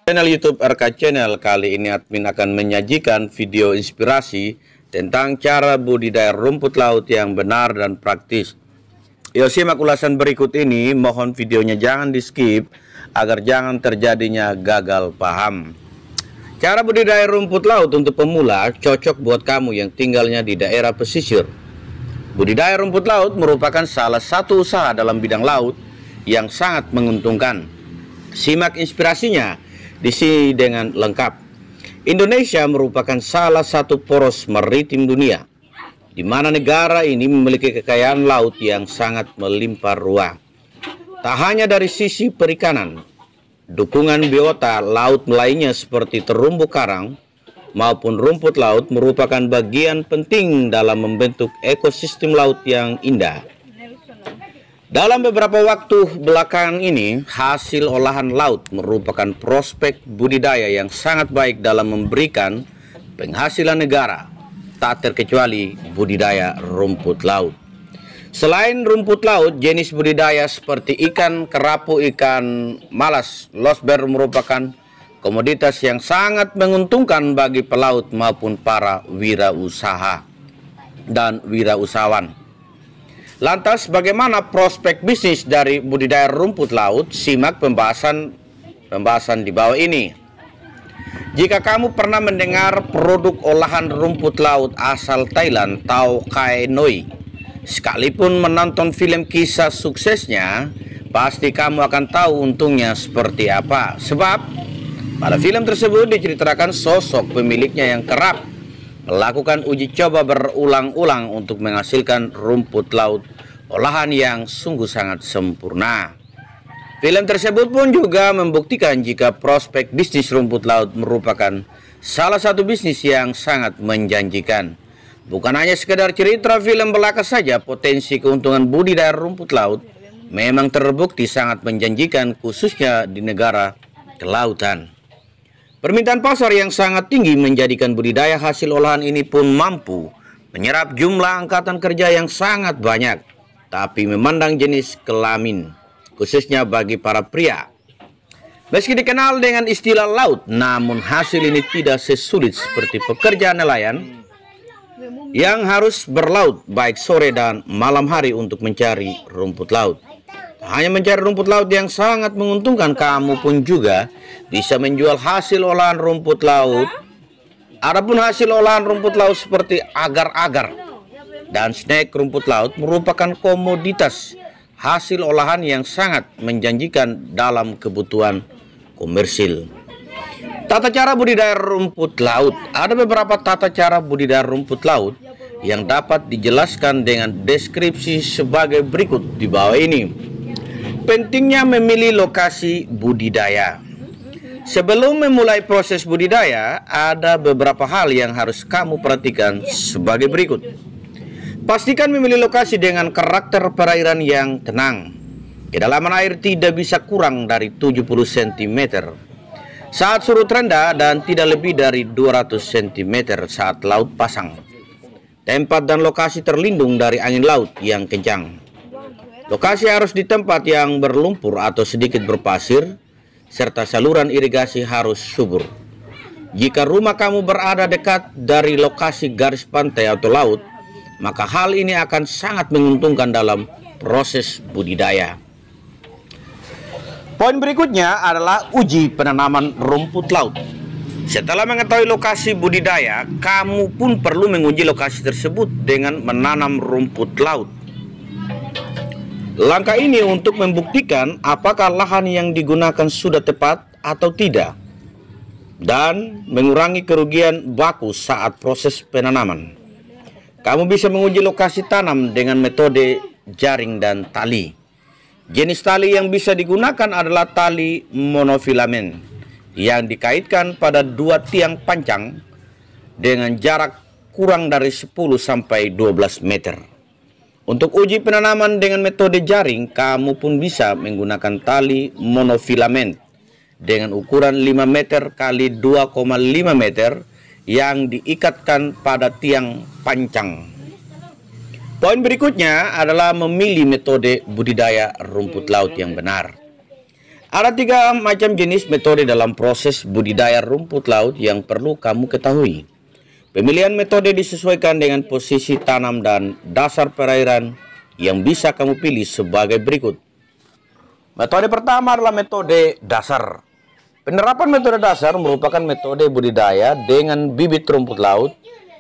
Channel YouTube RK Channel. Kali ini admin akan menyajikan video inspirasi tentang cara budidaya rumput laut yang benar dan praktis. Yuk simak ulasan berikut ini, mohon videonya jangan di skip agar jangan terjadinya gagal paham. Cara budidaya rumput laut untuk pemula cocok buat kamu yang tinggalnya di daerah pesisir. Budidaya rumput laut merupakan salah satu usaha dalam bidang laut yang sangat menguntungkan. Simak inspirasinya di sini dengan lengkap. Indonesia merupakan salah satu poros maritim dunia, di mana negara ini memiliki kekayaan laut yang sangat melimpah ruah. Tak hanya dari sisi perikanan, dukungan biota laut lainnya seperti terumbu karang maupun rumput laut merupakan bagian penting dalam membentuk ekosistem laut yang indah. Dalam beberapa waktu belakangan ini, hasil olahan laut merupakan prospek budidaya yang sangat baik dalam memberikan penghasilan negara, tak terkecuali budidaya rumput laut. Selain rumput laut, jenis budidaya seperti ikan kerapu, ikan malas, lobster merupakan komoditas yang sangat menguntungkan bagi pelaut maupun para wirausaha dan wirausahawan. Lantas bagaimana prospek bisnis dari budidaya rumput laut? Simak pembahasan di bawah ini. Jika kamu pernah mendengar produk olahan rumput laut asal Thailand, Tao Kai Noi, sekalipun menonton film kisah suksesnya, pasti kamu akan tahu untungnya seperti apa. Sebab pada film tersebut diceritakan sosok pemiliknya yang kerap melakukan uji coba berulang-ulang untuk menghasilkan rumput laut olahan yang sungguh sangat sempurna. Film tersebut pun juga membuktikan jika prospek bisnis rumput laut merupakan salah satu bisnis yang sangat menjanjikan. Bukan hanya sekedar cerita film belaka saja, potensi keuntungan budidaya rumput laut memang terbukti sangat menjanjikan, khususnya di negara kelautan. Permintaan pasar yang sangat tinggi menjadikan budidaya hasil olahan ini pun mampu menyerap jumlah angkatan kerja yang sangat banyak, tapi memandang jenis kelamin, khususnya bagi para pria. Meski dikenal dengan istilah laut, namun hasil ini tidak sesulit seperti pekerjaan nelayan yang harus berlaut baik sore dan malam hari untuk mencari rumput laut. Hanya mencari rumput laut yang sangat menguntungkan, kamu pun juga bisa menjual hasil olahan rumput laut. Adapun hasil olahan rumput laut seperti agar-agar dan snack rumput laut merupakan komoditas hasil olahan yang sangat menjanjikan dalam kebutuhan komersil. Tata cara budidaya rumput laut. Ada beberapa tata cara budidaya rumput laut yang dapat dijelaskan dengan deskripsi sebagai berikut di bawah ini. Pentingnya memilih lokasi budidaya. Sebelum memulai proses budidaya, ada beberapa hal yang harus kamu perhatikan sebagai berikut. Pastikan memilih lokasi dengan karakter perairan yang tenang. Kedalaman air tidak bisa kurang dari 70 cm saat surut rendah dan tidak lebih dari 200 cm saat laut pasang. Tempat dan lokasi terlindung dari angin laut yang kencang. Lokasi harus di tempat yang berlumpur atau sedikit berpasir, serta saluran irigasi harus subur. Jika rumah kamu berada dekat dari lokasi garis pantai atau laut, maka hal ini akan sangat menguntungkan dalam proses budidaya. Poin berikutnya adalah uji penanaman rumput laut. Setelah mengetahui lokasi budidaya, kamu pun perlu menguji lokasi tersebut dengan menanam rumput laut. Langkah ini untuk membuktikan apakah lahan yang digunakan sudah tepat atau tidak, dan mengurangi kerugian baku saat proses penanaman. Kamu bisa menguji lokasi tanam dengan metode jaring dan tali. Jenis tali yang bisa digunakan adalah tali monofilamen yang dikaitkan pada dua tiang pancang dengan jarak kurang dari 10 sampai 12 meter. Untuk uji penanaman dengan metode jaring, kamu pun bisa menggunakan tali monofilamen dengan ukuran 5 meter kali 2,5 meter yang diikatkan pada tiang pancang. Poin berikutnya adalah memilih metode budidaya rumput laut yang benar. Ada 3 macam jenis metode dalam proses budidaya rumput laut yang perlu kamu ketahui. Pemilihan metode disesuaikan dengan posisi tanam dan dasar perairan yang bisa kamu pilih sebagai berikut. Metode pertama adalah metode dasar. Penerapan metode dasar merupakan metode budidaya dengan bibit rumput laut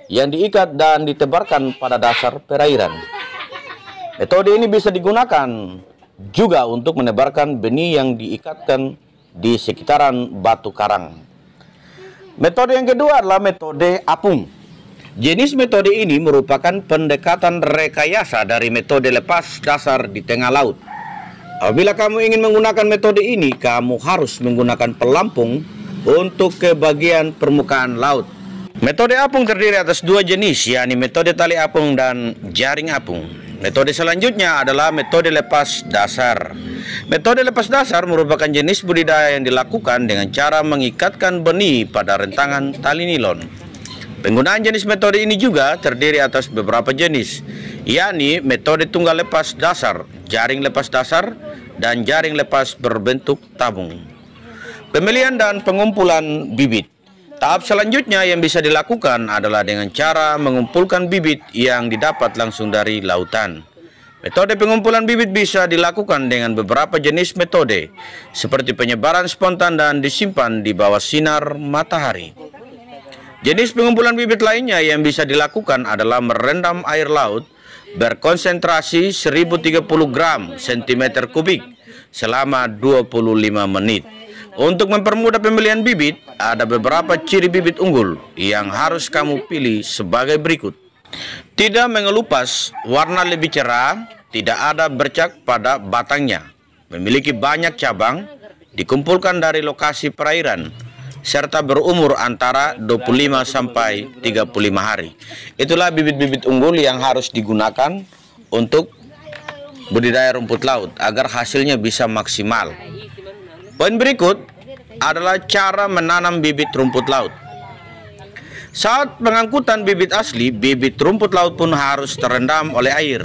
yang diikat dan ditebarkan pada dasar perairan. Metode ini bisa digunakan juga untuk menebarkan benih yang diikatkan di sekitaran batu karang. Metode yang kedua adalah metode apung. Jenis metode ini merupakan pendekatan rekayasa dari metode lepas dasar di tengah laut. Apabila kamu ingin menggunakan metode ini, kamu harus menggunakan pelampung untuk ke bagian permukaan laut. Metode apung terdiri atas 2 jenis, yakni metode tali apung dan jaring apung. Metode selanjutnya adalah metode lepas dasar. Metode lepas dasar merupakan jenis budidaya yang dilakukan dengan cara mengikatkan benih pada rentangan tali nilon. Penggunaan jenis metode ini juga terdiri atas beberapa jenis, yakni metode tunggal lepas dasar, jaring lepas dasar, dan jaring lepas berbentuk tabung. Pemilihan dan pengumpulan bibit. Tahap selanjutnya yang bisa dilakukan adalah dengan cara mengumpulkan bibit yang didapat langsung dari lautan. Metode pengumpulan bibit bisa dilakukan dengan beberapa jenis metode, seperti penyebaran spontan dan disimpan di bawah sinar matahari. Jenis pengumpulan bibit lainnya yang bisa dilakukan adalah merendam air laut berkonsentrasi 1030 gram cm kubik selama 25 menit. Untuk mempermudah pemilihan bibit, ada beberapa ciri bibit unggul yang harus kamu pilih sebagai berikut. Tidak mengelupas, warna lebih cerah, tidak ada bercak pada batangnya, memiliki banyak cabang, dikumpulkan dari lokasi perairan, serta berumur antara 25 sampai 35 hari. Itulah bibit-bibit unggul yang harus digunakan untuk budidaya rumput laut agar hasilnya bisa maksimal. Poin berikut adalah cara menanam bibit rumput laut. Saat pengangkutan bibit asli, bibit rumput laut pun harus terendam oleh air.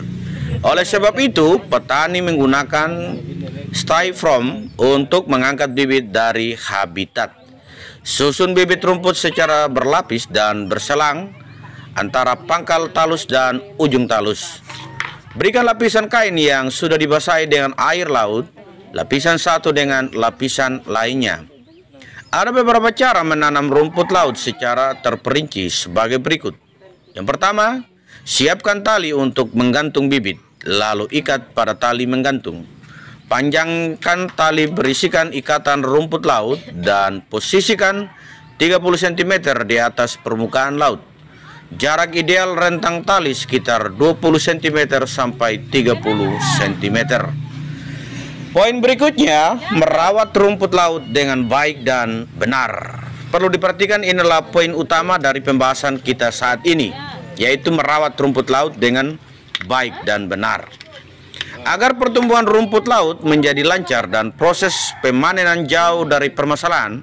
Oleh sebab itu, petani menggunakan styrofoam untuk mengangkat bibit dari habitat. Susun bibit rumput secara berlapis dan berselang antara pangkal talus dan ujung talus. Berikan lapisan kain yang sudah dibasahi dengan air laut, lapisan satu dengan lapisan lainnya. Ada beberapa cara menanam rumput laut secara terperinci sebagai berikut. Yang pertama, siapkan tali untuk menggantung bibit, lalu ikat pada tali menggantung. Panjangkan tali berisikan ikatan rumput laut dan posisikan 30 cm di atas permukaan laut. Jarak ideal rentang tali sekitar 20 cm sampai 30 cm. Poin berikutnya, merawat rumput laut dengan baik dan benar. Perlu diperhatikan, inilah poin utama dari pembahasan kita saat ini, yaitu merawat rumput laut dengan baik dan benar. Agar pertumbuhan rumput laut menjadi lancar dan proses pemanenan jauh dari permasalahan,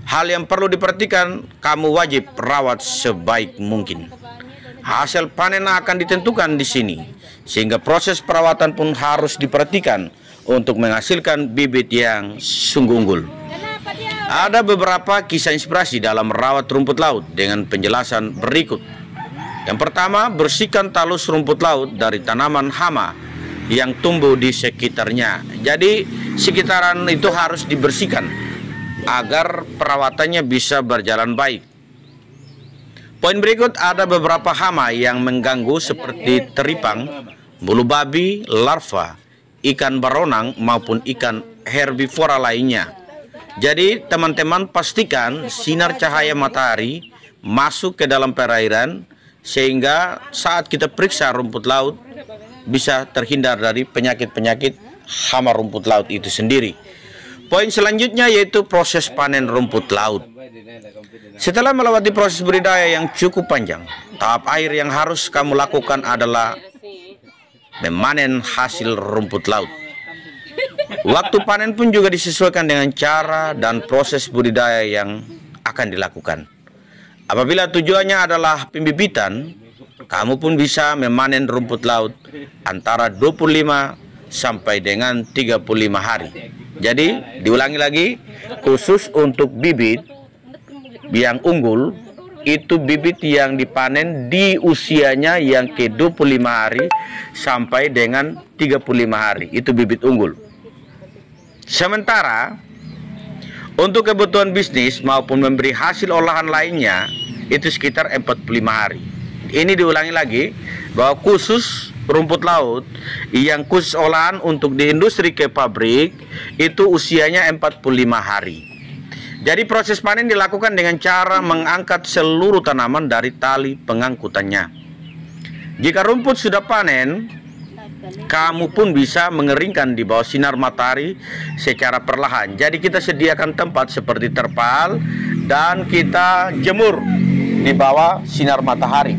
hal yang perlu diperhatikan, kamu wajib rawat sebaik mungkin. Hasil panen akan ditentukan di sini, sehingga proses perawatan pun harus diperhatikan untuk menghasilkan bibit yang sungguh unggul. Ada beberapa kisah inspirasi dalam merawat rumput laut dengan penjelasan berikut. Yang pertama, bersihkan talus rumput laut dari tanaman hama yang tumbuh di sekitarnya. Jadi sekitaran itu harus dibersihkan agar perawatannya bisa berjalan baik. Poin berikut, ada beberapa hama yang mengganggu seperti teripang, bulu babi, larva, ikan baronang maupun ikan herbivora lainnya. Jadi teman-teman pastikan sinar cahaya matahari masuk ke dalam perairan sehingga saat kita periksa rumput laut bisa terhindar dari penyakit-penyakit hama rumput laut itu sendiri. Poin selanjutnya yaitu proses panen rumput laut. Setelah melewati proses budidaya yang cukup panjang, tahap akhir yang harus kamu lakukan adalah memanen hasil rumput laut. Waktu panen pun juga disesuaikan dengan cara dan proses budidaya yang akan dilakukan. Apabila tujuannya adalah pembibitan, kamu pun bisa memanen rumput laut antara 25 sampai dengan 35 hari. Jadi diulangi lagi, khusus untuk bibit yang unggul, itu bibit yang dipanen di usianya yang ke 25 hari sampai dengan 35 hari. Itu bibit unggul. Sementara untuk kebutuhan bisnis maupun memberi hasil olahan lainnya itu sekitar 45 hari. Ini diulangi lagi bahwa khusus rumput laut yang khusus olahan untuk di industri ke pabrik itu usianya 45 hari. Jadi proses panen dilakukan dengan cara mengangkat seluruh tanaman dari tali pengangkutannya. Jika rumput sudah panen, kamu pun bisa mengeringkan di bawah sinar matahari secara perlahan. Jadi kita sediakan tempat seperti terpal dan kita jemur di bawah sinar matahari.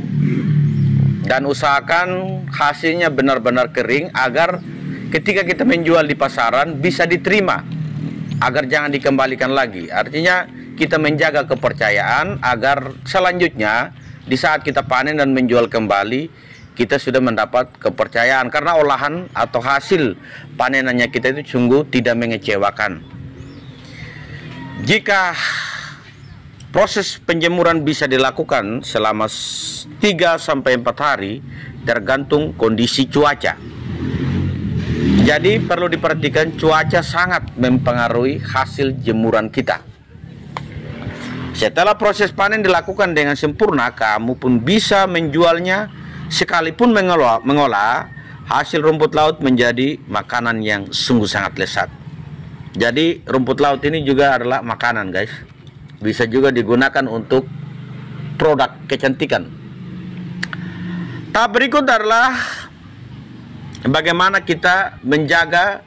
Dan usahakan hasilnya benar-benar kering agar ketika kita menjual di pasaran bisa diterima, agar jangan dikembalikan lagi. Artinya kita menjaga kepercayaan agar selanjutnya di saat kita panen dan menjual kembali, kita sudah mendapat kepercayaan karena olahan atau hasil panenannya kita itu sungguh tidak mengecewakan. Jika proses penjemuran bisa dilakukan selama 3-4 hari tergantung kondisi cuaca. Jadi perlu diperhatikan, cuaca sangat mempengaruhi hasil jemuran kita. Setelah proses panen dilakukan dengan sempurna, kamu pun bisa menjualnya sekalipun mengolah hasil rumput laut menjadi makanan yang sungguh sangat lezat. Jadi rumput laut ini juga adalah makanan, guys. Bisa juga digunakan untuk produk kecantikan. Tahap berikut adalah bagaimana kita menjaga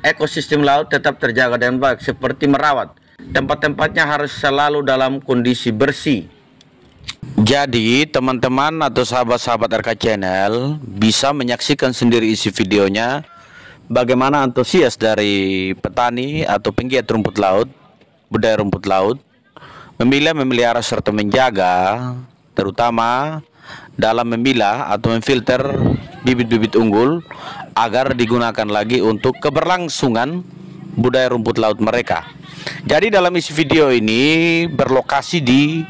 ekosistem laut tetap terjaga dengan baik, seperti merawat tempat-tempatnya harus selalu dalam kondisi bersih. Jadi teman-teman atau sahabat-sahabat RK Channel bisa menyaksikan sendiri isi videonya bagaimana antusias dari petani atau penggiat rumput laut, budaya rumput laut, memilah, memelihara serta menjaga, terutama dalam memilah atau memfilter bibit-bibit unggul agar digunakan lagi untuk keberlangsungan budaya rumput laut mereka. Jadi dalam isi video ini berlokasi di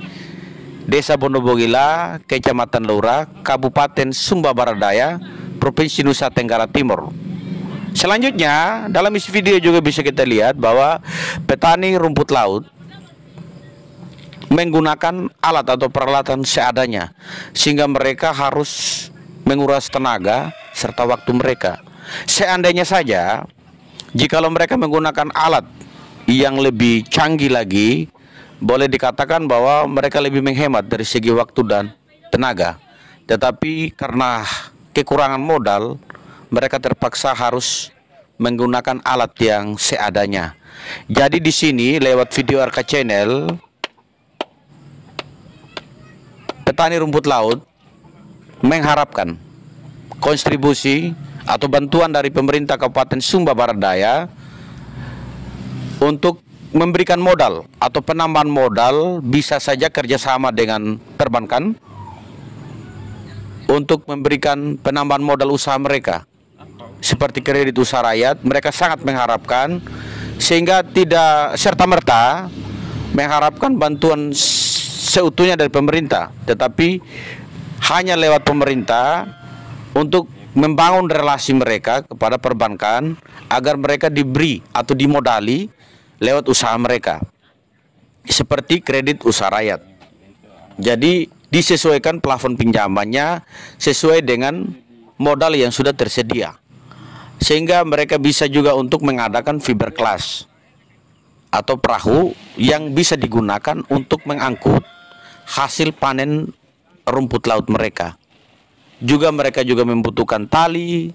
Desa Bondobogila, Kecamatan Lura, Kabupaten Sumba Barat Daya, Provinsi Nusa Tenggara Timur. Selanjutnya dalam isi video juga bisa kita lihat bahwa petani rumput laut menggunakan alat atau peralatan seadanya, sehingga mereka harus menguras tenaga serta waktu mereka. Seandainya saja jikalau mereka menggunakan alat yang lebih canggih lagi, boleh dikatakan bahwa mereka lebih menghemat dari segi waktu dan tenaga. Tetapi karena kekurangan modal, mereka terpaksa harus menggunakan alat yang seadanya. Jadi di sini lewat video RK Channel, petani rumput laut mengharapkan kontribusi atau bantuan dari pemerintah Kabupaten Sumba Barat Daya untuk memberikan modal atau penambahan modal, bisa saja kerjasama dengan perbankan untuk memberikan penambahan modal usaha mereka seperti kredit usaha rakyat. Mereka sangat mengharapkan, sehingga tidak serta-merta mengharapkan bantuan seutuhnya dari pemerintah, tetapi hanya lewat pemerintah untuk membangun relasi mereka kepada perbankan agar mereka diberi atau dimodali lewat usaha mereka seperti kredit usaha rakyat. Jadi disesuaikan plafon pinjamannya sesuai dengan modal yang sudah tersedia, sehingga mereka bisa juga untuk mengadakan fiberglass atau perahu yang bisa digunakan untuk mengangkut hasil panen rumput laut mereka. Juga mereka juga membutuhkan tali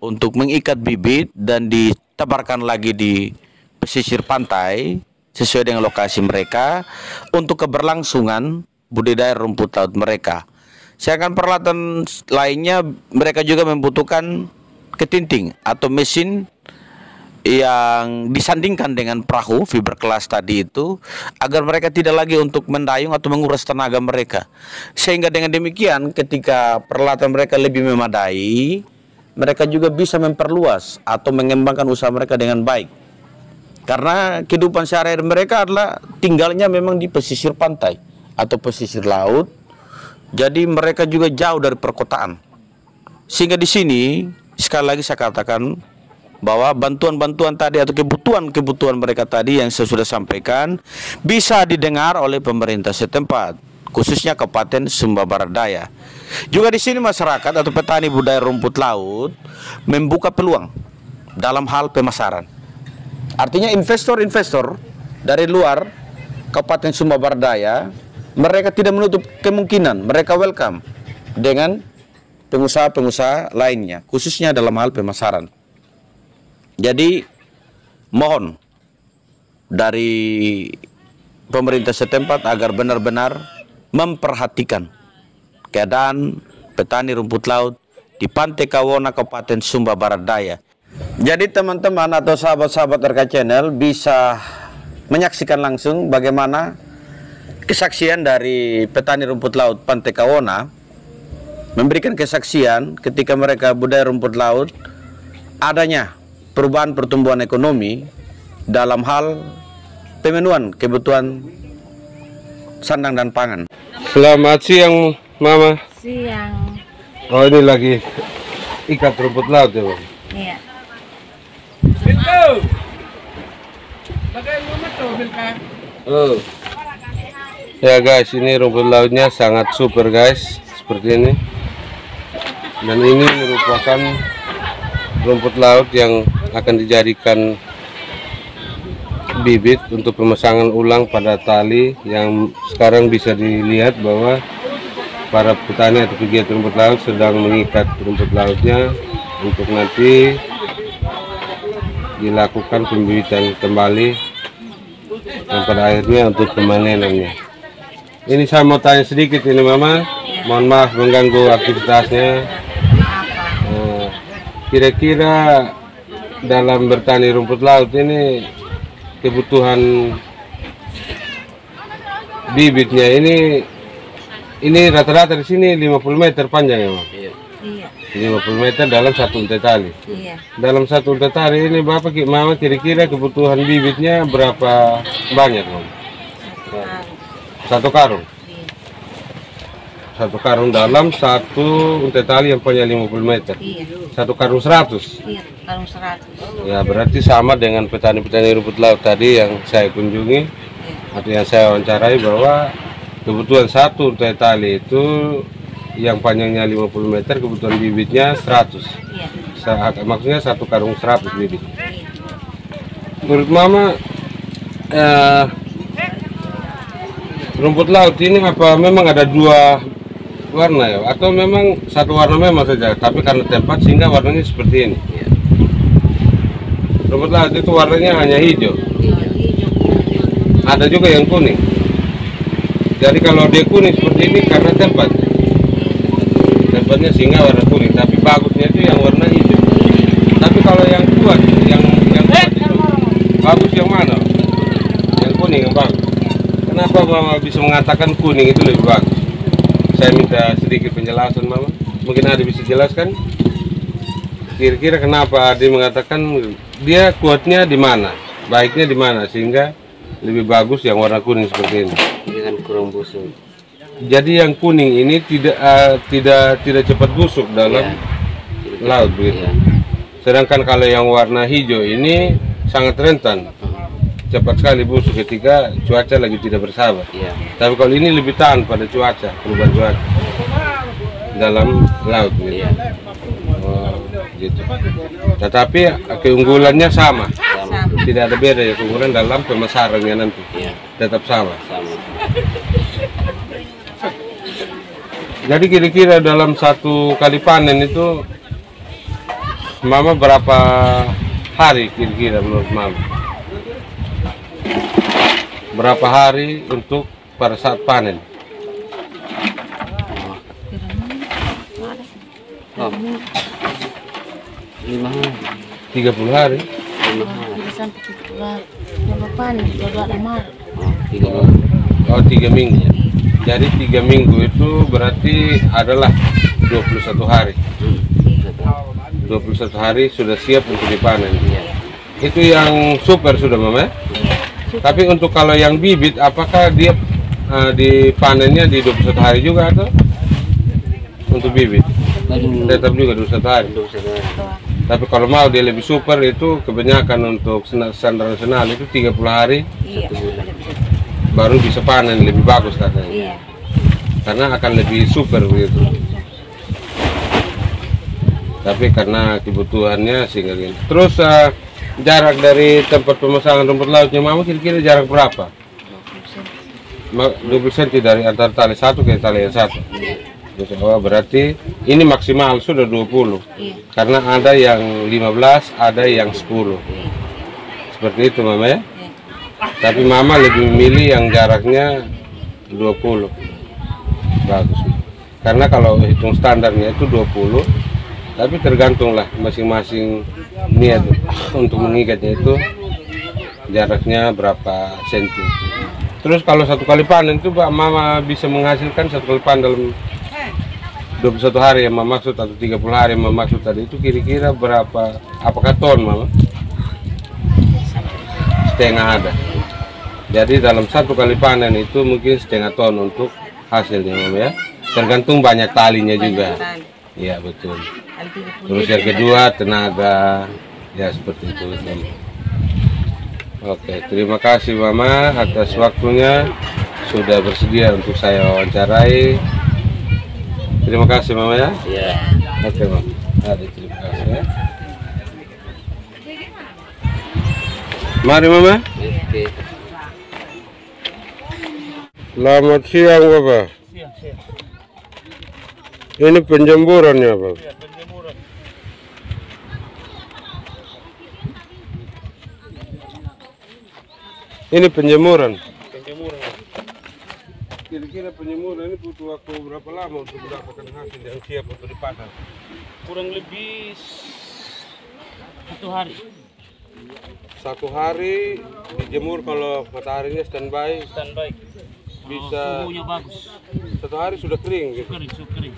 untuk mengikat bibit dan ditebarkan lagi di pesisir pantai sesuai dengan lokasi mereka untuk keberlangsungan budidaya rumput laut mereka. Sedangkan peralatan lainnya, mereka juga membutuhkan ketinting atau mesin yang disandingkan dengan perahu fiberglass tadi itu, agar mereka tidak lagi untuk mendayung atau menguras tenaga mereka. Sehingga dengan demikian ketika peralatan mereka lebih memadai, mereka juga bisa memperluas atau mengembangkan usaha mereka dengan baik. Karena kehidupan sehari-hari mereka adalah tinggalnya memang di pesisir pantai atau pesisir laut. Jadi mereka juga jauh dari perkotaan. Sehingga di sini sekali lagi saya katakan bahwa bantuan-bantuan tadi atau kebutuhan-kebutuhan mereka tadi yang saya sudah sampaikan bisa didengar oleh pemerintah setempat, khususnya Kabupaten Sumba Barat Daya. Juga di sini masyarakat atau petani budidaya rumput laut membuka peluang dalam hal pemasaran. Artinya investor-investor dari luar Kabupaten Sumba Barat Daya, mereka tidak menutup kemungkinan, mereka welcome dengan pengusaha-pengusaha lainnya, khususnya dalam hal pemasaran. Jadi mohon dari pemerintah setempat agar benar-benar memperhatikan keadaan petani rumput laut di Pantai Kawona, Kabupaten Sumba Barat Daya. Jadi teman-teman atau sahabat-sahabat RK Channel bisa menyaksikan langsung bagaimana kesaksian dari petani rumput laut Pantai Kawona, memberikan kesaksian ketika mereka budidaya rumput laut adanya perubahan pertumbuhan ekonomi dalam hal pemenuhan kebutuhan sandang dan pangan. Selamat siang, Mama. Siang. Oh, ini lagi ikat rumput laut ya, Bang? Iya. Oh. Ya guys, ini rumput lautnya sangat super guys, seperti ini. Dan ini merupakan rumput laut yang akan dijadikan bibit untuk pemasangan ulang pada tali, yang sekarang bisa dilihat bahwa para petani atau pegiat rumput laut sedang mengikat rumput lautnya untuk nanti dilakukan pembibitan kembali dan pada akhirnya untuk pemanenannya. Ini saya mau tanya sedikit ini Mama, mohon maaf mengganggu aktivitasnya. Kira-kira dalam bertani rumput laut ini kebutuhan bibitnya ini rata-rata di sini 50 meter panjang ya, Bang? Iya. 50 meter dalam satu untai tali. Iya. Dalam satu untai tali ini Bapak Mama kira-kira kebutuhan bibitnya berapa banyak, Bang? Satu karung. Iya. Satu karung dalam satu untai tali yang punya 50 meter. Iya. Satu karung 100. Iya, karung 100. Ya berarti sama dengan petani-petani rumput laut tadi yang saya kunjungi atau yang saya wawancarai, bahwa kebutuhan satu untai tali itu yang panjangnya 50 meter, kebutuhan bibitnya 100. Iya. Maksudnya satu karung 100 bibit. Iya. Menurut Mama, rumput laut ini apa memang ada dua warna ya, atau memang satu warna memang saja, tapi karena tempat sehingga warnanya seperti ini? Rumput laut itu warnanya hanya hijau. Ada juga yang kuning. Jadi kalau dia kuning seperti ini karena tempatnya sehingga warna kuning, tapi bagusnya itu yang warna hijau. Tapi kalau yang kuat, yang kuat itu bagus yang mana? Yang kuning yang bagus. Kenapa Mama bisa mengatakan kuning itu lebih bagus? Saya minta sedikit penjelasan Mama. Mungkin Adi bisa jelaskan. Kira-kira kenapa Adi mengatakan dia kuatnya di mana, baiknya di mana, sehingga lebih bagus yang warna kuning seperti ini? Dengan kurang busuk. Jadi yang kuning ini tidak cepat busuk dalam laut begitu. Sedangkan kalau yang warna hijau ini sangat rentan, cepat sekali busuk ketika cuaca lagi tidak bersahabat. Tapi kalau ini lebih tahan pada cuaca, perubahan cuaca dalam laut gitu. Oh, gitu. Tetapi keunggulannya sama. Tidak ada beda ya, keunggulan dalam pemasarannya nanti. Tetap sama. Jadi kira-kira dalam satu kali panen itu Mama berapa hari kira-kira menurut Mama? Berapa hari untuk pada saat panen? 5 hari. 30 hari? 5 hari. Sampai 30 hari. Yang panen 22 Maret. Oh, 3 minggu. Jadi 3 minggu itu berarti adalah 21 hari. 21 hari sudah siap untuk dipanen. Itu yang super sudah Mama ya? Iya. Tapi untuk kalau yang bibit, apakah dia dipanennya di 21 hari juga atau untuk bibit? Tetap juga 21 hari. Tapi kalau mau dia lebih super itu kebanyakan untuk standar nasional itu 30 hari Iya. baru bisa panen lebih bagus katanya. Iya. Karena akan lebih super begitu. Tapi karena kebutuhannya sehingga gini. Terus jarak dari tempat pemasangan rumput lautnya Mama kira-kira jarak berapa? 20 cm dari antara tali satu ke tali yang satu. Oh, berarti ini maksimal sudah 20. Iya. Karena ada yang 15, ada yang 10. Seperti itu Mama ya. Tapi Mama lebih memilih yang jaraknya 20. Bagus. Karena kalau hitung standarnya itu 20, tapi tergantung lah masing-masing niat untuk mengikatnya itu jaraknya berapa senti. Terus kalau satu kali panen itu Mama bisa menghasilkan satu kali panen dalam 21 hari yang Mama maksud atau 30 hari yang Mama maksud tadi itu kira-kira berapa, apakah ton Mama? Setengah ada. Jadi dalam satu kali panen itu mungkin setengah ton untuk hasilnya Mama ya. Tergantung banyak talinya juga. Iya betul. Terus yang kedua tenaga, ya seperti itu. Oke, terima kasih Mama atas waktunya sudah bersedia untuk saya wawancarai. Terima kasih Mama ya. Iya. Oke Mama. Terima kasih ya. Mari Mama. Oke. Selamat siang Bapak. Ini penjemburannya Bapak. Ini penjemuran. Kira-kira penjemuran ini butuh waktu berapa lama untuk mendapatkan hasil yang siap untuk dipanen? Kurang lebih 1 hari. 1 hari dijemur kalau mataharinya standby bisa Suhunya bagus. 1 hari sudah kering gitu. Kering.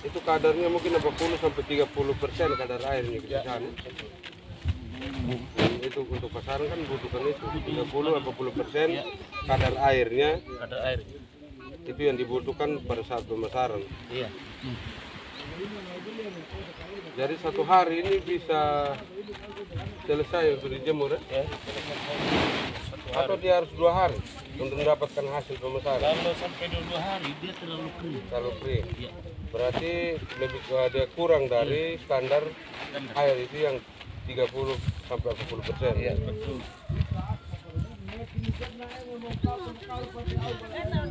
Itu kadarnya mungkin 20 sampai 30% kadar airnya di sana. Itu untuk pasaran kan butuhkan itu 30-40% kadar airnya. Ada air. Itu yang dibutuhkan pada saat pemasaran. Iya. Jadi 1 hari ini bisa selesai untuk dijemur ya? Atau dia harus 2 hari untuk mendapatkan hasil pemasaran? Kalau sampai 2 hari dia terlalu kering. Terlalu kering. Iya. Berarti lebih dia kurang dari standar air itu yang 30 sampai 40%. Iya, betul.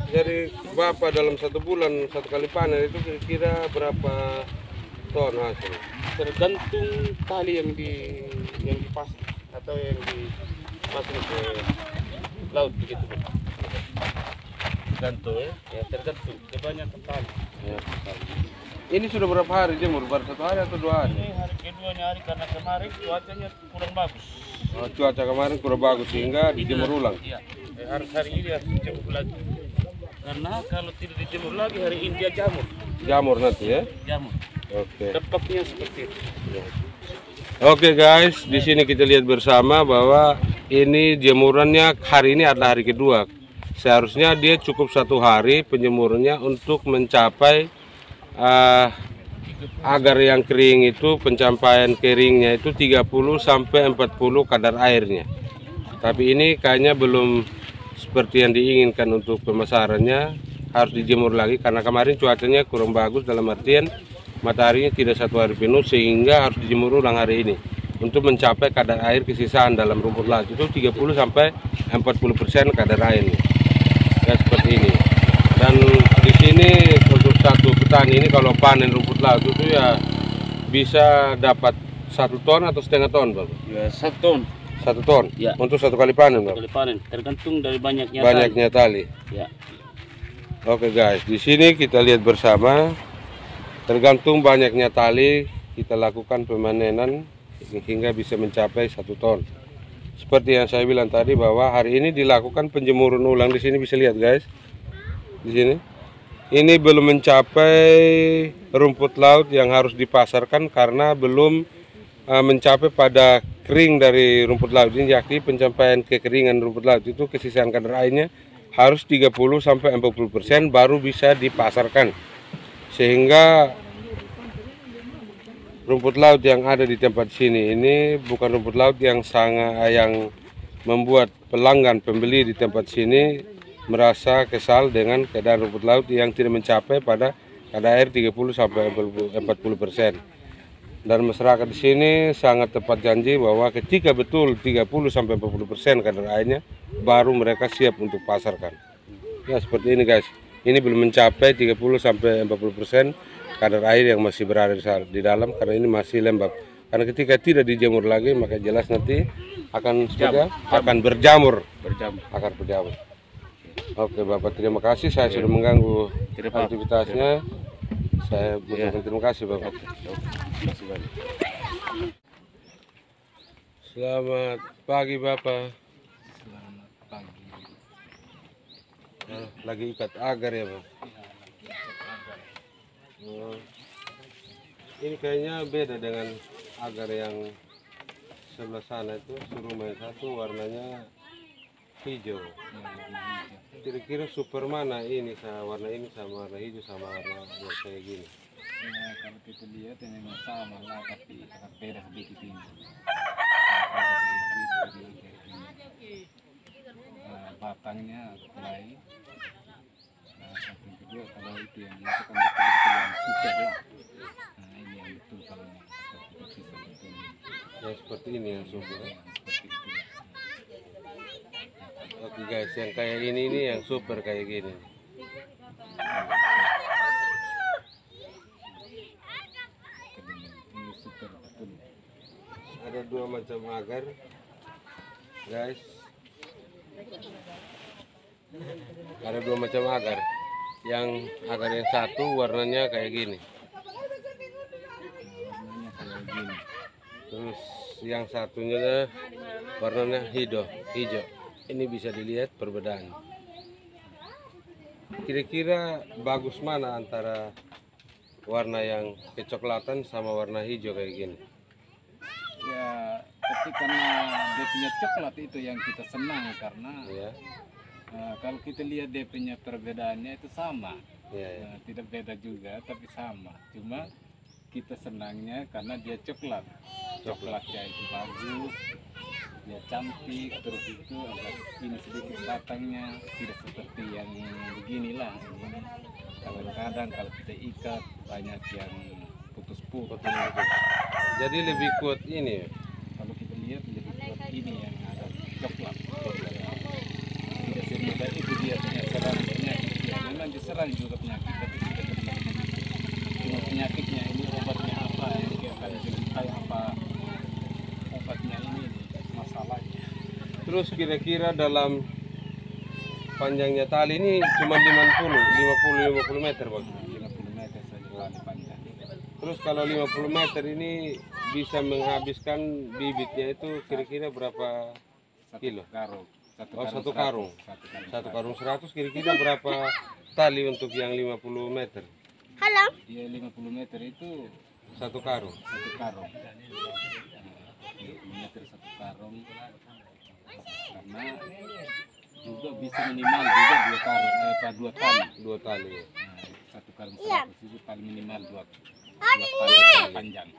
Jadi Bapak dalam 1 bulan 1 kali panen itu kira-kira berapa ton hasil? Tergantung tali yang dipas atau yang dipasang ke laut begitu. Tergantung ya tergantung kebanyakan tali. Ya. Ini sudah berapa hari jemur? Baru 1 hari atau 2 hari? Ini hari keduanya hari karena kemarin cuacanya kurang bagus. Oh, cuaca kemarin kurang bagus sehingga dijemur ulang. Iya. Hari ini harus dijemur lagi. Karena kalau tidak dijemur lagi hari ini dia jamur. Jamur nanti ya. Jamur. Oke. Tepatnya seperti itu. Oke guys, di sini kita lihat bersama bahwa ini jemurannya hari ini adalah hari kedua. Seharusnya dia cukup 1 hari penjemurannya untuk mencapai agar yang kering itu pencapaian keringnya itu 30 sampai 40 kadar airnya. Tapi ini kayaknya belum seperti yang diinginkan untuk pemasarannya, harus dijemur lagi karena kemarin cuacanya kurang bagus dalam artian mataharinya tidak 1 hari penuh sehingga harus dijemur ulang hari ini untuk mencapai kadar air kesisaan dalam rumput laut itu 30 sampai 40% kadar airnya. Ya seperti ini. Dan di sini untuk satu petani ini kalau panen rumput laut itu ya bisa dapat 1 ton atau setengah ton, Bapak? Ya, 1 ton. 1 ton? Ya. Untuk 1 kali panen, Bapak? Kali panen, tergantung dari banyaknya Tali. Ya. Oke guys, di sini kita lihat bersama tergantung banyaknya tali kita lakukan pemanenan hingga bisa mencapai 1 ton. Seperti yang saya bilang tadi bahwa hari ini dilakukan penjemuran ulang. Di sini bisa lihat guys. Di sini. Ini belum mencapai rumput laut yang harus dipasarkan karena belum mencapai pada kering dari rumput laut ini, yakni pencapaian kekeringan rumput laut itu kesisaan kadar airnya harus 30-40% baru bisa dipasarkan. Sehingga rumput laut yang ada di tempat sini ini bukan rumput laut yang membuat pelanggan pembeli di tempat sini merasa kesal dengan keadaan rumput laut yang tidak mencapai pada kadar air 30-40%. Dan masyarakat di sini sangat tepat janji bahwa ketika betul 30-40% kadar airnya baru mereka siap untuk pasarkan. Ya seperti ini guys. Ini belum mencapai 30-40% kadar air yang masih berada di dalam karena ini masih lembab. Karena ketika tidak dijemur lagi maka jelas nanti akan berjamur. Oke Bapak, terima kasih. Saya sudah mengganggu aktivitasnya. Saya mengucapkan terima kasih Bapak. Selamat pagi Bapak. Selamat pagi. Lagi ikat agar ya Pak? Ini kayaknya beda dengan agar yang sebelah sana itu, surumai satu warnanya hijau. Kira-kira super mana ini warna ini sama warna hijau sama warna yang kayak gini? Ya, kalau kita lihat ya memang sama lah, tapi agak beda sedikit ini. Batangnya lain. Yang kedua kalau itu yang itu kan betul-betul yang super lah. Nah ini yang betul kalau yang seperti ini yang super. Seperti itu. Oke guys, yang kayak ini yang super kayak gini. Ini super betul. Ada dua macam agar, guys. Ada dua macam agar. Yang agar yang satu warnanya kayak gini. Terus yang satunya warnanya hijau. Ini bisa dilihat perbedaan. Kira-kira bagus mana antara warna yang kecoklatan sama warna hijau kayak gini? Ya, tapi karena dia punya coklat itu yang kita senang karena Ya. Kalau kita lihat dia punya perbedaannya itu sama. Ya. Tidak beda juga tapi sama. Cuma kita senangnya karena dia coklat. Coklatnya itu bagus. Dia cantik, terus itu agak ini sedikit batangnya tidak seperti yang beginilah. Kalau kadang kalau kita ikat banyak yang putus-putus. Jadi lebih kuat ini. Kalau kita lihat lebih kuat ini yang ada coklat. Tidak semudah itu dia punya serang penyakit. Ya, memang diserang juga penyakit, tapi tidak terlalu. Cuma penyakitnya ini obatnya apa yang dia akan jadi apa obatnya ini masalahnya. Terus kira-kira dalam panjangnya tali ini cuma 50 meter Bang. 50 meter saja tali panjang. Terus kalau 50 meter ini bisa menghabiskan bibitnya itu kira-kira berapa kilo? Karung. Satu karung. Satu 100. karung 100 kira-kira berapa tali untuk yang 50 meter? Dia 50 meter itu Satu karung. satu karung. 50 meter satu karung. Karena juga bisa minimal juga dua tali. Dua tali. Nah, satu karung 100 itu paling minimal dua tali panjang.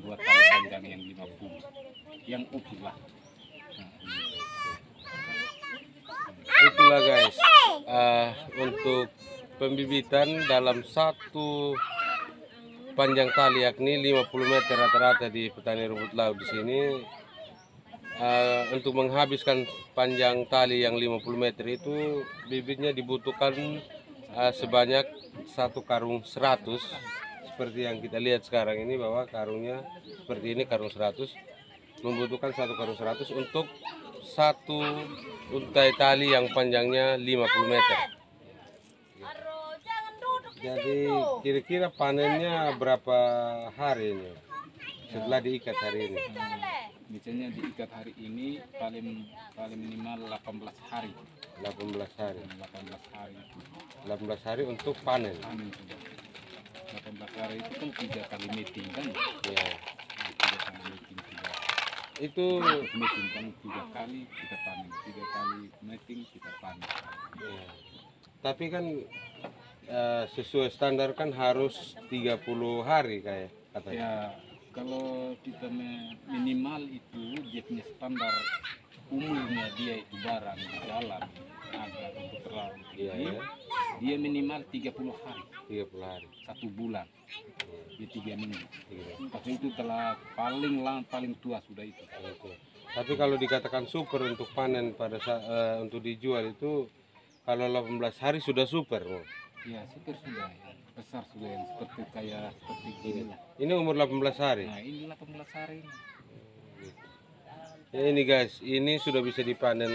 Dua tali panjang yang 50. Yang utuh lah. Itulah guys, untuk pembibitan dalam satu panjang tali yakni 50 meter rata-rata di petani rumput laut di sini. Untuk menghabiskan panjang tali yang 50 meter itu bibitnya dibutuhkan sebanyak satu karung 100. Seperti yang kita lihat sekarang ini bahwa karungnya seperti ini, karung 100 membutuhkan satu karung 100 untuk satu untai tali yang panjangnya 50 meter. Jadi kira-kira panennya berapa hari ini setelah diikat hari ini? Misalnya diikat hari ini paling minimal 18 hari. 18 hari. 18 hari. 18 hari untuk panen. Panen sudah. 18 hari itu kan 3 kali meeting kan? Ya. 3 kali meeting sudah. itu Meeting kan 3 kali kita panen, 3 kali meeting kita panen. ya. Tapi kan sesuai standar kan harus 30 hari kayak katanya. Ya kalau kita minimal itu dia punya standar umurnya dia itu barang di dalam agak rumput laut. Iya, Jadi ya. dia minimal 30 hari, 30 hari. 1 bulan. Dia 3 minggu. Tapi itu telah paling tua sudah itu. Oke. Tapi kalau dikatakan super untuk panen pada untuk dijual itu kalau 18 hari sudah super. Bro. Ya super sudah ya. Besar sudah yang seperti gini lah. Ini umur 18 hari. Nah ini 18 hari ini. Ya ini guys, ini sudah bisa dipanen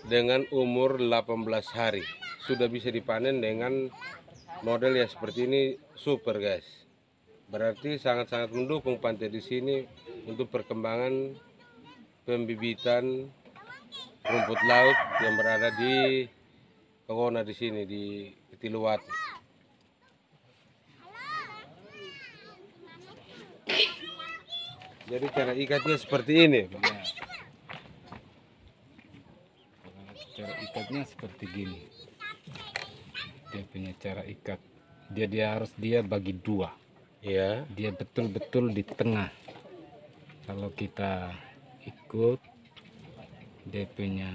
dengan umur 18 hari. Sudah bisa dipanen dengan model ya seperti ini super guys. Berarti sangat-sangat mendukung pantai di sini untuk perkembangan pembibitan rumput laut yang berada di Kawona di sini di Ketiluwatu. Jadi cara ikatnya seperti ini. Ya. Cara ikatnya seperti gini. Dia punya cara ikat. Dia harus bagi 2. Ya. Dia betul-betul di tengah. Kalau kita ikut dia punya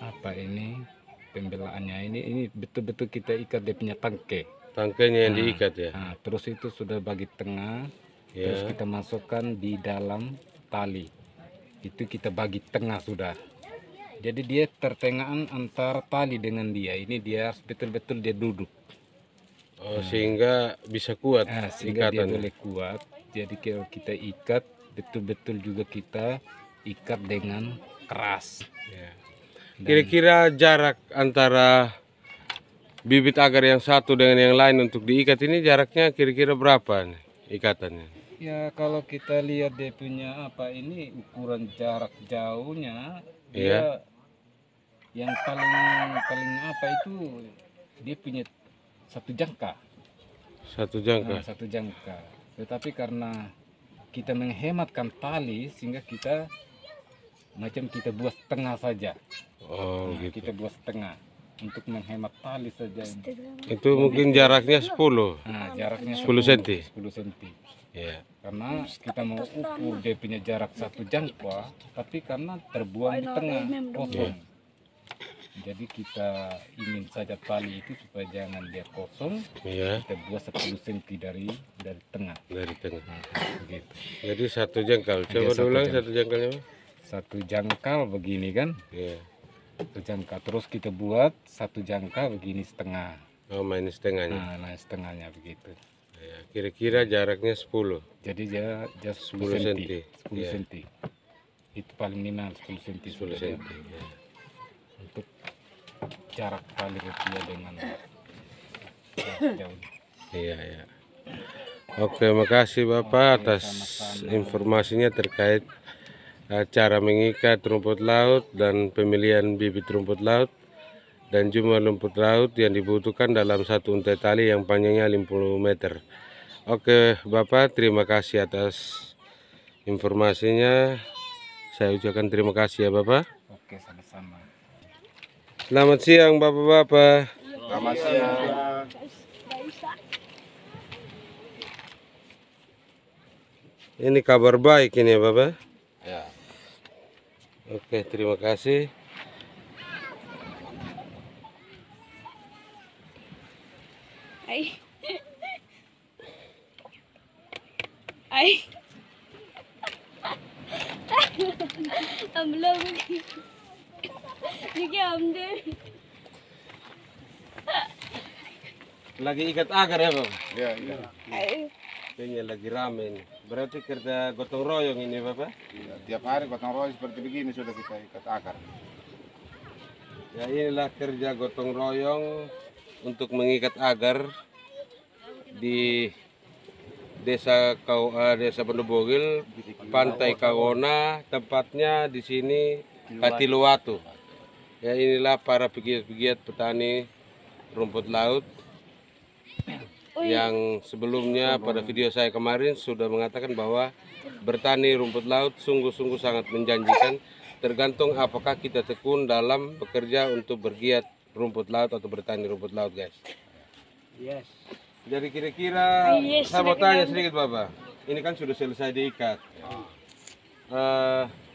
apa ini pembelaannya ini betul-betul kita ikat dia punya tangkai. Tangkainya yang diikat ya. Nah, terus itu sudah bagi tengah. Ya. Terus kita masukkan di dalam tali. Itu kita bagi tengah sudah. Jadi dia tertengahan antara tali dengan dia. Ini dia harus betul-betul dia duduk. Oh, sehingga bisa kuat Sehingga dia ikatan. boleh kuat. Jadi kalau kita ikat betul-betul juga kita ikat dengan keras. Ya. Kira-kira jarak antara bibit agar yang satu dengan yang lain untuk diikat ini jaraknya kira-kira berapa nih ikatannya? Ya kalau kita lihat dia punya apa ini ukuran jarak jauhnya Iya. dia yang paling apa itu dia punya 1 jangka. 1 jangka. Nah, 1 jangka. Tetapi karena kita menghematkan tali sehingga kita buat setengah saja. Oh, Nah, gitu. kita buat setengah untuk menghemat tali saja. Itu mungkin jaraknya 10. Nah, jaraknya 10 cm. 10 cm. Ya. Karena kita mau ukur dia punya jarak 1 jangka, tapi karena terbuang di tengah kosong. Jadi kita ingin saja tali itu supaya jangan dia kosong, Iya, kita buat 10 cm dari tengah. dari tengah. Nah, begitu. Jadi 1 jangkal. Iya, Coba 1 ulang jangkal. 1 jangkalnya. 1 jangkal begini kan? Iya. 1 jangka. Terus kita buat 1 jangka begini setengah. Oh, main setengahnya. Nah setengahnya begitu. Ya, kira-kira jaraknya 10. Jadi dia 10 10 cm. cm. 10 Iya. cm. Itu paling minimal 10 cm. 10 cm. Ya. Untuk jarak tali rupiah dengan jauh. Iya, ya. Oke, makasih Bapak atas informasinya terkait cara mengikat rumput laut dan pemilihan bibit rumput laut dan jumlah rumput laut yang dibutuhkan dalam satu untai tali yang panjangnya 50 meter. Oke, Bapak, terima kasih atas informasinya. Saya ucapkan terima kasih ya, Bapak. Oke, sama-sama. Selamat siang, Bapak-bapak. Selamat siang. Ini kabar baik ini ya, Bapak. Ya. Oke, terima kasih. Ay. Ay. Ang belum. Ini amde. Lagi ikat agar ya, Bang? Ya, ya. Ay. Kayaknya lagi rame ini. Berarti kerja gotong royong ini, Bapak? Ya, tiap hari gotong royong seperti begini sudah kita ikat akar. Ya, inilah kerja gotong royong untuk mengikat agar di Desa Pendobogil, Pantai Kawona, tempatnya di sini Katiluwatu. Ya, inilah para pegiat-pegiat petani rumput laut yang sebelumnya pada video saya kemarin sudah mengatakan bahwa bertani rumput laut sungguh-sungguh sangat menjanjikan, tergantung apakah kita tekun dalam bekerja untuk bergiat rumput laut atau bertani rumput laut, guys. Yes. Jadi kira-kira saya mau tanya sedikit Bapak, ini kan sudah selesai diikat.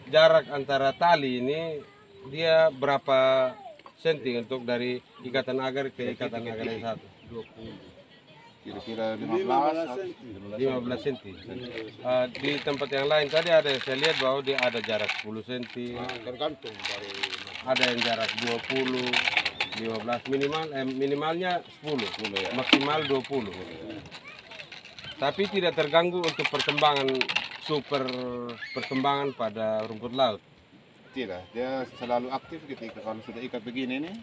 Jarak antara tali ini dia berapa senti untuk dari ikatan agar ke ikatan agar yang satu? Kira-kira 15 cm. Di tempat yang lain tadi ada yang saya lihat bahwa dia ada jarak 10 cm. tergantung dari Ada yang jarak 20, 15 minimalnya 10, maksimal 20. Tapi tidak terganggu untuk perkembangan pada rumput laut. tidak, dia selalu aktif ketika kalau sudah ikat begini nih,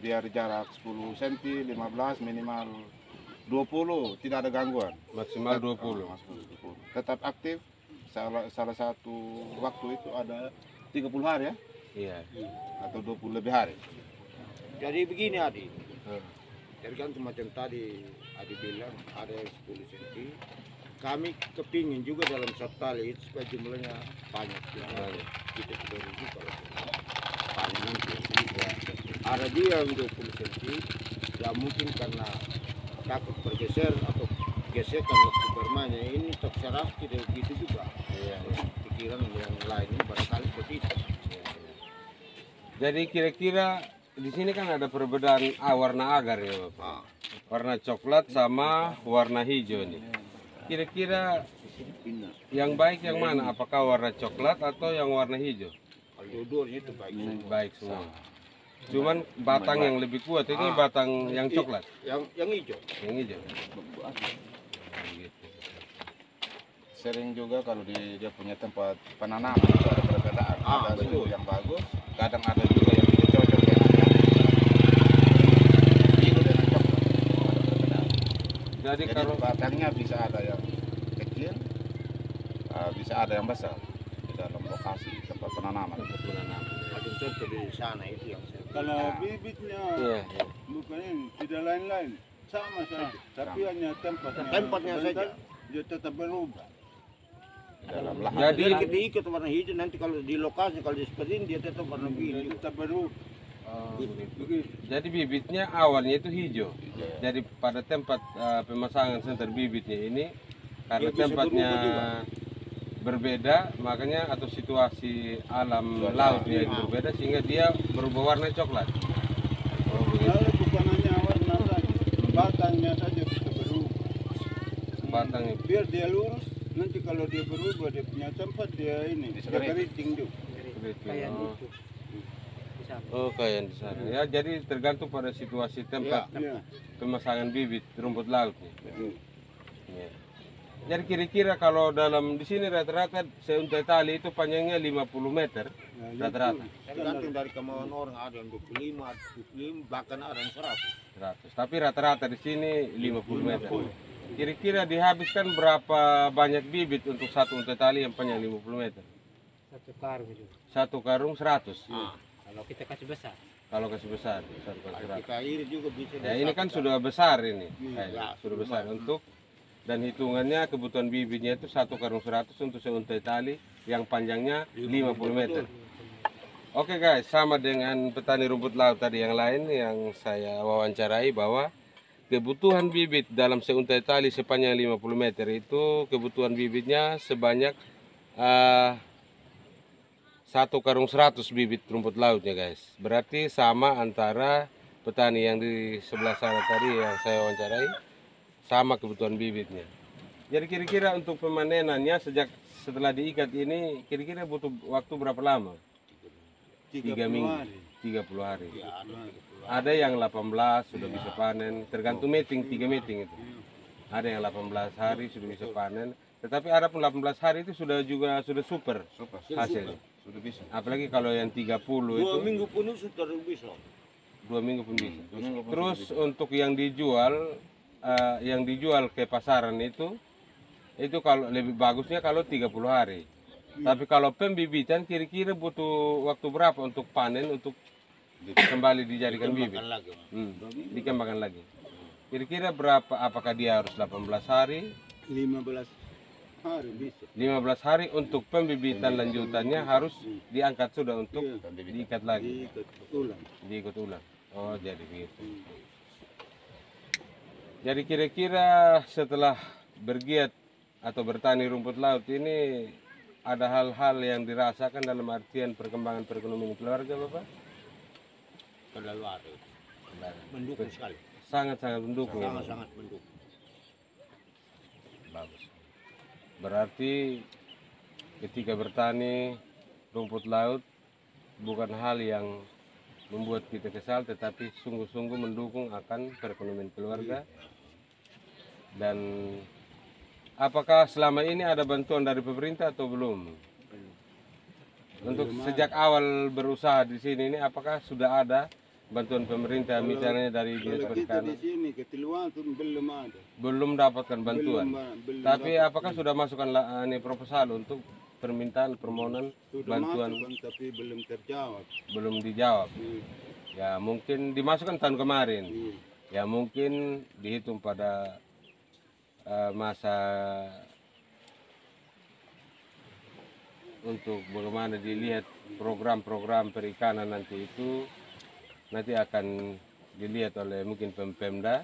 biar jarak 10 cm, 15 minimal 20, tidak ada gangguan. Maksimal 20. Tetap aktif. Salah satu waktu itu ada 30 hari ya, Iya. atau 20 lebih hari. Jadi begini Adi, tergantung macam tadi Adi bilang ada yang 10 cm. Kami kepingin juga dalam satu tali itu supaya jumlahnya banyak. Kita tidak rugi kalau panen nanti. Ada dia yang 20 cm, ya mungkin karena takut bergeser atau gesekan waktu bermainnya ini terserah tidak begitu juga. Pikiran yang lain barangkali begitu. Jadi kira-kira di sini kan ada perbedaan warna agar ya Bapak. Warna coklat sama warna hijau nih. Kira-kira yang baik yang mana? Apakah warna coklat atau yang warna hijau? Dua-duanya itu baik. Baik semua. Cuman batang yang lebih kuat ini batang yang coklat. Yang hijau. Yang hijau. Sering juga kalau dia punya tempat penanaman itu ada perbedaan. Ada betul. yang bagus, kadang ada juga yang tidak cocok dengan itu dengan coklat. Ada perbedaan. Jadi kalau batangnya bisa ada yang kecil, bisa ada yang besar di dalam lokasi tempat penanaman. Ada contoh di sana itu yang saya. Kalau bibitnya bukan ini, tidak lain-lain, sama saja. Tapi hanya tempatnya saja. Dia tetap berubah. Di dalam lahan. Jadi Kita ikut warna hijau nanti kalau di lokasi kalau di seperti ini dia tetap warna biru. Tetap berubah. jadi bibitnya awalnya itu hijau. Jadi pada tempat pemasangan senter bibitnya ini karena Dia bisa tempatnya berubah juga. berbeda, makanya atau situasi alam lautnya itu berbeda sehingga dia berubah warna coklat. Oh, begitu. Lalu bukan hanya warna saja, batangnya saja bisa berubah. Batang Biar dia lurus, nanti kalau dia berubah dia punya tempat dia ini, dia keriting juga. Oh, kayak di sana. Ya, jadi tergantung pada situasi tempat Ya. pemasangan bibit rumput laut. Ya. Jadi kira-kira kalau dalam di sini rata-rata seuntai tali itu panjangnya 50 meter rata-rata. Tergantung dari kemauan orang, ada yang 25, bahkan ada yang 100. Tapi rata-rata di sini 50 meter. Kira-kira dihabiskan berapa banyak bibit untuk satu untai tali yang panjang 50 meter? Satu karung 100. Kalau kita kasih besar. Kalau kasih besar, satu karung 100. Kita irit juga bisa. Ya ini kan sudah besar ini, sudah besar untuk dan hitungannya kebutuhan bibitnya itu satu karung 100 untuk seuntai tali yang panjangnya 50 meter. Oke guys, sama dengan petani rumput laut tadi yang lain yang saya wawancarai bahwa kebutuhan bibit dalam seuntai tali sepanjang 50 meter itu kebutuhan bibitnya sebanyak satu karung 100 bibit rumput lautnya guys. Berarti sama antara petani yang di sebelah sana tadi yang saya wawancarai, sama kebutuhan bibitnya. Jadi kira-kira untuk pemanenannya setelah diikat ini kira-kira butuh waktu berapa lama? 3 minggu, 30 hari. Ada yang 18 sudah bisa panen, tergantung meeting, 3 meeting itu. Ada yang 18 hari sudah bisa panen, tetapi ada pun 18 hari itu sudah super hasilnya. Sudah bisa. Apalagi kalau yang 30 itu 2 minggu pun sudah bisa. 2 minggu pun bisa. Terus untuk yang dijual ke pasaran itu kalau lebih bagusnya kalau 30 hari. Tapi kalau pembibitan kira-kira butuh waktu berapa untuk panen untuk kembali dijadikan bibit? Dikembangkan lagi. Kira-kira berapa? Apakah dia harus 18 hari? 15 hari bisa. 15 hari untuk pembibitan lanjutannya harus diangkat sudah untuk diikat lagi. Diikut ulang. Oh, jadi begitu. Jadi kira-kira setelah bergiat atau bertani rumput laut ini ada hal-hal yang dirasakan dalam artian perkembangan perekonomian keluarga, Bapak? Terlalu ada. Mendukung sekali. Sangat-sangat mendukung. Sangat-sangat mendukung. Bagus. Berarti ketika bertani rumput laut bukan hal yang membuat kita kesal, tetapi sungguh-sungguh mendukung akan perekonomian keluarga. Dan apakah selama ini ada bantuan dari pemerintah atau belum? Untuk sejak awal berusaha di sini ini apakah sudah ada bantuan pemerintah misalnya dari dinas perikanan? Di sini Ketiluwatu belum ada. Belum dapatkan bantuan. Belum Tapi apakah sudah masukkan proposal untuk permintaan permohonan sudah bantuan? masuk, tapi belum terjawab. Belum dijawab. Ya mungkin dimasukkan tahun kemarin. Ya mungkin dihitung pada masa untuk bagaimana dilihat program-program perikanan nanti itu nanti akan dilihat oleh mungkin Pemda.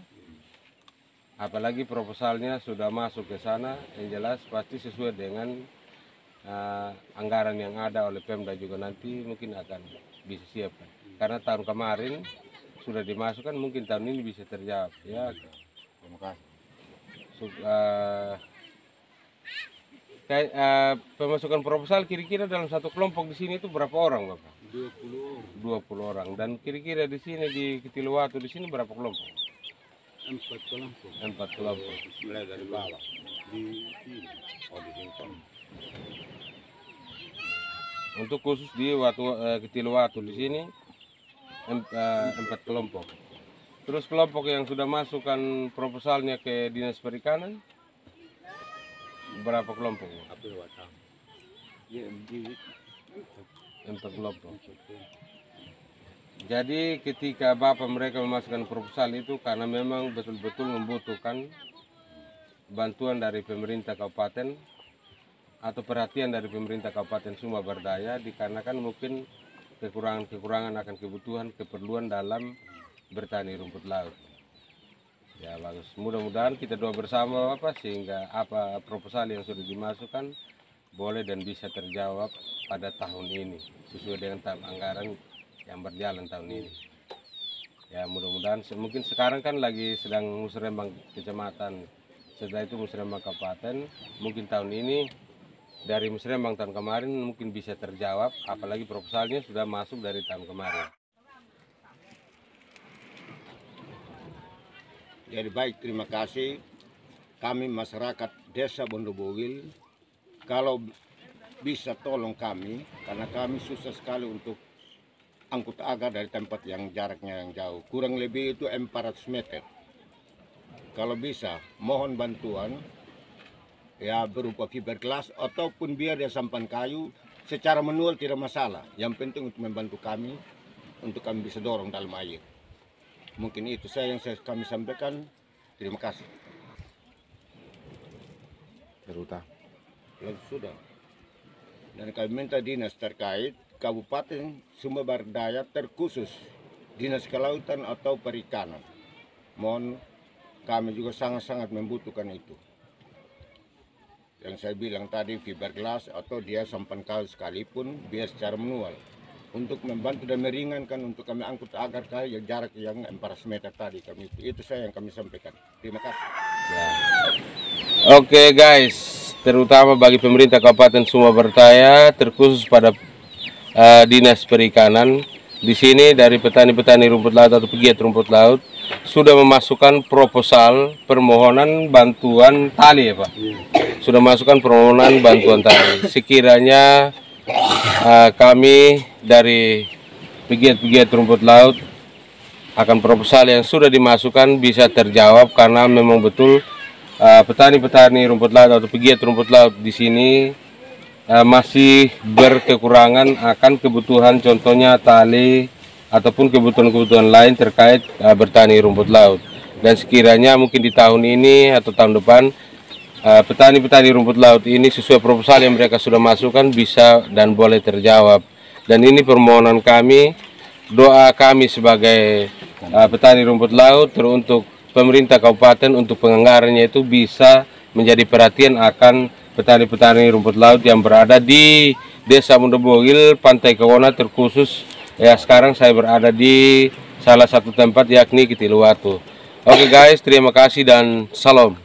Apalagi proposalnya sudah masuk ke sana, yang jelas pasti sesuai dengan anggaran yang ada oleh Pemda juga nanti mungkin akan bisa siapkan. Karena tahun kemarin sudah dimasukkan, mungkin tahun ini bisa terjawab. Ya, Terima kasih. Pemasukan proposal kira-kira dalam satu kelompok di sini itu berapa orang, Bapak? 20 20 orang. orang. Dan kira-kira di sini di Ketiluwatu di sini berapa kelompok? 4 kelompok. 4 kelompok. Mulai dari bawah. Di sini. Oh, di sini. Untuk khusus di Ketiluwatu di sini 4 kelompok. Terus kelompok yang sudah masukkan proposalnya ke Dinas Perikanan berapa kelompok? Ya, di 4 kelompok. Jadi ketika Bapak mereka memasukkan proposal itu karena memang betul-betul membutuhkan bantuan dari pemerintah kabupaten atau perhatian dari pemerintah Kabupaten Sumba Berdaya, dikarenakan mungkin kekurangan akan keperluan dalam bertani rumput laut. Ya bagus, mudah-mudahan kita doa bersama Bapak sehingga apa proposal yang sudah dimasukkan boleh dan bisa terjawab pada tahun ini sesuai dengan tahap anggaran yang berjalan tahun ini. Ya mudah-mudahan mungkin sekarang kan lagi sedang musrembang kecamatan, setelah itu musrembang kabupaten, mungkin tahun ini dari musrembang tahun kemarin mungkin bisa terjawab, apalagi proposalnya sudah masuk dari tahun kemarin. Jadi baik, terima kasih. Kami masyarakat Desa Bondobogil, kalau bisa tolong kami, karena kami susah sekali untuk angkut agar dari tempat yang jaraknya yang jauh. Kurang lebih itu 400 meter. Kalau bisa, mohon bantuan, ya berupa fiberglass ataupun biar dia sampan kayu, secara manual tidak masalah. Yang penting untuk membantu kami, untuk kami bisa dorong dalam air. Mungkin itu yang kami sampaikan. Terima kasih. Terutama. Ya, sudah. Dan kami minta dinas terkait Kabupaten Sumba Berdaya terkhusus Dinas Kelautan atau Perikanan. Mohon, kami juga sangat-sangat membutuhkan itu. Yang saya bilang tadi fiberglass atau dia sampan kayu sekalipun biar secara manual. Untuk membantu dan meringankan untuk kami angkut agar kayu jarak yang 400 meter tadi kami itu saya yang kami sampaikan. Terima kasih. Ya. Oke guys, terutama bagi pemerintah Kabupaten Sumba Berdaya terkhusus pada Dinas Perikanan di sini dari petani-petani rumput laut atau pegiat rumput laut sudah memasukkan proposal permohonan bantuan tali ya Pak. Sudah masukkan permohonan bantuan tali. Sekiranya kami dari pegiat-pegiat rumput laut akan proposal yang sudah dimasukkan bisa terjawab karena memang betul petani-petani rumput laut atau pegiat rumput laut di sini masih berkekurangan akan kebutuhan contohnya tali ataupun kebutuhan-kebutuhan lain terkait bertani rumput laut. Dan sekiranya mungkin di tahun ini atau tahun depan petani-petani rumput laut ini sesuai proposal yang mereka sudah masukkan bisa dan boleh terjawab. Dan ini permohonan kami, doa kami sebagai petani rumput laut teruntuk pemerintah kabupaten untuk penganggarannya itu bisa menjadi perhatian akan petani-petani rumput laut yang berada di Desa Mundobogil, Pantai Kawona terkhusus. Ya, sekarang saya berada di salah satu tempat yakni Kitiluwatu. Oke guys, terima kasih dan salam.